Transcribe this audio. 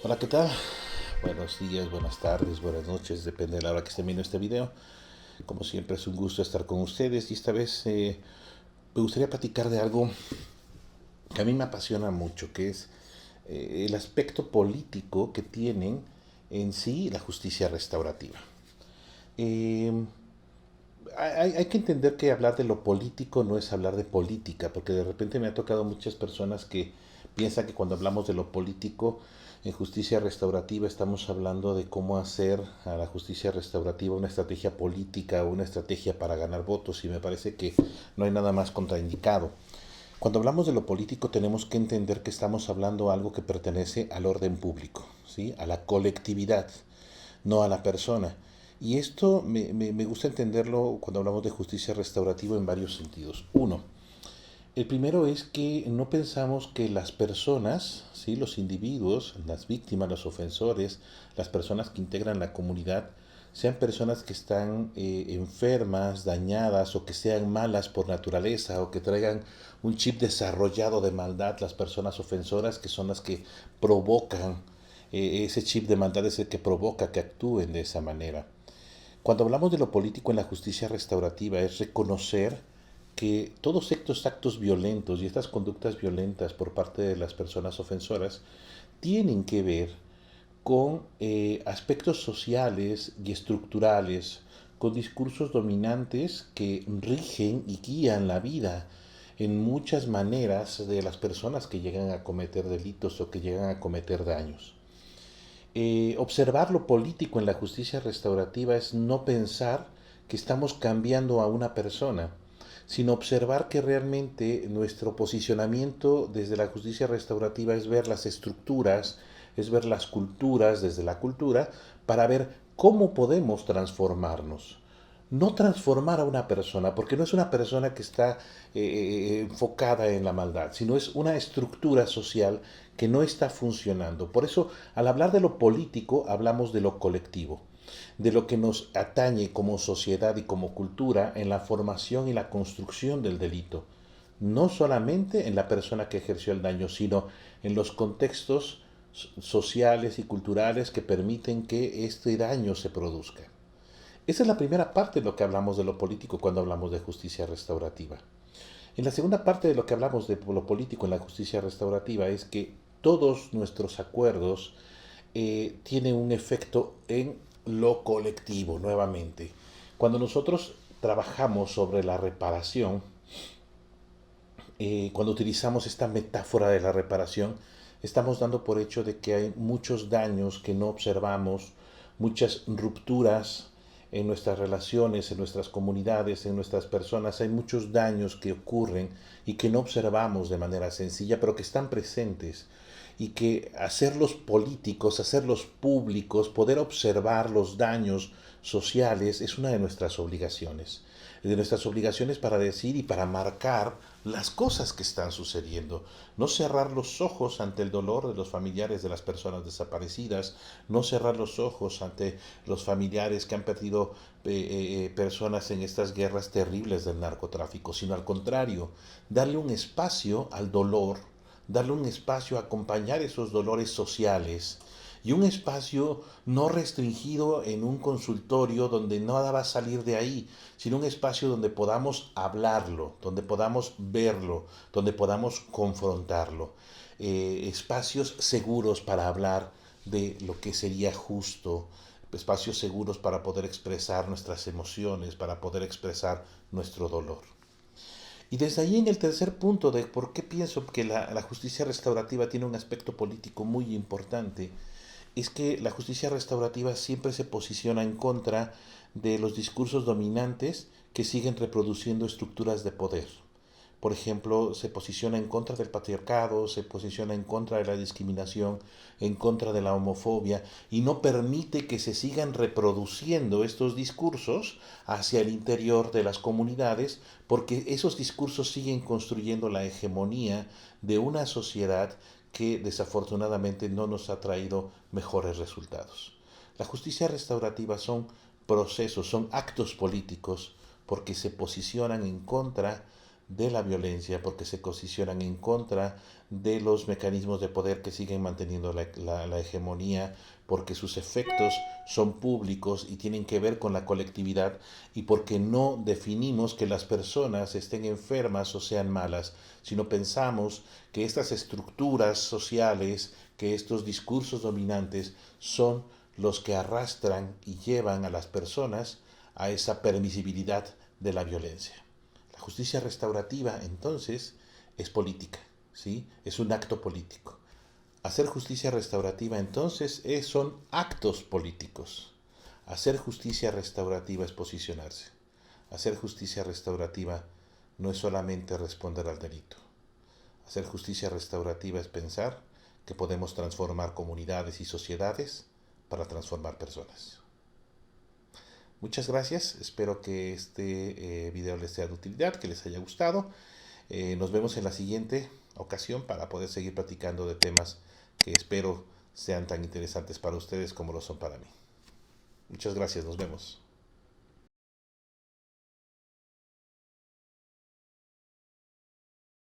Hola, ¿qué tal? Buenos días, buenas tardes, buenas noches, depende de la hora que estén viendo este video. Como siempre es un gusto estar con ustedes y esta vez me gustaría platicar de algo que a mí me apasiona mucho, que es el aspecto político que tienen en sí la justicia restaurativa. Eh, hay que entender que hablar de lo político no es hablar de política, porque de repente me ha tocado muchas personas que piensan que cuando hablamos de lo político en justicia restaurativa estamos hablando de cómo hacer a la justicia restaurativa una estrategia política o una estrategia para ganar votos, y me parece que no hay nada más contraindicado. Cuando hablamos de lo político tenemos que entender que estamos hablando de algo que pertenece al orden público, ¿sí? A la colectividad, no a la persona. Y esto me gusta entenderlo cuando hablamos de justicia restaurativa en varios sentidos. Uno, el primero es que no pensamos que las personas, ¿sí? Los individuos, las víctimas, los ofensores, las personas que integran la comunidad, sean personas que están enfermas, dañadas o que sean malas por naturaleza o que traigan un chip desarrollado de maldad, las personas ofensoras que son las que provocan, ese chip de maldad es el que provoca que actúen de esa manera. Cuando hablamos de lo político en la justicia restaurativa es reconocer que todos estos actos violentos y estas conductas violentas por parte de las personas ofensoras tienen que ver con aspectos sociales y estructurales, con discursos dominantes que rigen y guían la vida en muchas maneras de las personas que llegan a cometer delitos o que llegan a cometer daños. Observar lo político en la justicia restaurativa es no pensar que estamos cambiando a una persona, sino observar que realmente nuestro posicionamiento desde la justicia restaurativa es ver las estructuras, es ver las culturas desde la cultura para ver cómo podemos transformarnos. No transformar a una persona, porque no es una persona que está enfocada en la maldad, sino es una estructura social que no está funcionando. Por eso, al hablar de lo político, hablamos de lo colectivo, de lo que nos atañe como sociedad y como cultura en la formación y la construcción del delito. No solamente en la persona que ejerció el daño, sino en los contextos sociales y culturales que permiten que este daño se produzca. Esa es la primera parte de lo que hablamos de lo político cuando hablamos de justicia restaurativa. En la segunda parte de lo que hablamos de lo político en la justicia restaurativa es que todos nuestros acuerdos tienen un efecto en lo colectivo, nuevamente. Cuando nosotros trabajamos sobre la reparación, cuando utilizamos esta metáfora de la reparación, estamos dando por hecho de que hay muchos daños que no observamos, muchas rupturas en nuestras relaciones, en nuestras comunidades, en nuestras personas. Hay muchos daños que ocurren y que no observamos de manera sencilla, pero que están presentes. Y que hacerlos políticos, hacerlos públicos, poder observar los daños sociales es una de nuestras obligaciones. De nuestras obligaciones para decir y para marcar las cosas que están sucediendo. No cerrar los ojos ante el dolor de los familiares de las personas desaparecidas, no cerrar los ojos ante los familiares que han perdido personas en estas guerras terribles del narcotráfico, sino al contrario, darle un espacio al dolor, darle un espacio a acompañar esos dolores sociales y un espacio no restringido en un consultorio donde nada va a salir de ahí, sino un espacio donde podamos hablarlo, donde podamos verlo, donde podamos confrontarlo. Espacios seguros para hablar de lo que sería justo, espacios seguros para poder expresar nuestras emociones, para poder expresar nuestro dolor. Y desde ahí en el tercer punto de por qué pienso que la justicia restaurativa tiene un aspecto político muy importante, es que la justicia restaurativa siempre se posiciona en contra de los discursos dominantes que siguen reproduciendo estructuras de poder. Por ejemplo, se posiciona en contra del patriarcado, se posiciona en contra de la discriminación, en contra de la homofobia, y no permite que se sigan reproduciendo estos discursos hacia el interior de las comunidades, porque esos discursos siguen construyendo la hegemonía de una sociedad que desafortunadamente no nos ha traído mejores resultados. La justicia restaurativa son procesos, son actos políticos, porque se posicionan en contra de la violencia, porque se posicionan en contra de los mecanismos de poder que siguen manteniendo la hegemonía, porque sus efectos son públicos y tienen que ver con la colectividad, y porque no definimos que las personas estén enfermas o sean malas, sino pensamos que estas estructuras sociales, que estos discursos dominantes son los que arrastran y llevan a las personas a esa permisibilidad de la violencia. La justicia restaurativa, entonces, es política, ¿sí? Es un acto político. Hacer justicia restaurativa, entonces, son actos políticos. Hacer justicia restaurativa es posicionarse. Hacer justicia restaurativa no es solamente responder al delito. Hacer justicia restaurativa es pensar que podemos transformar comunidades y sociedades para transformar personas. Muchas gracias, espero que este video les sea de utilidad, que les haya gustado. Nos vemos en la siguiente ocasión para poder seguir platicando de temas que espero sean tan interesantes para ustedes como lo son para mí. Muchas gracias, nos vemos.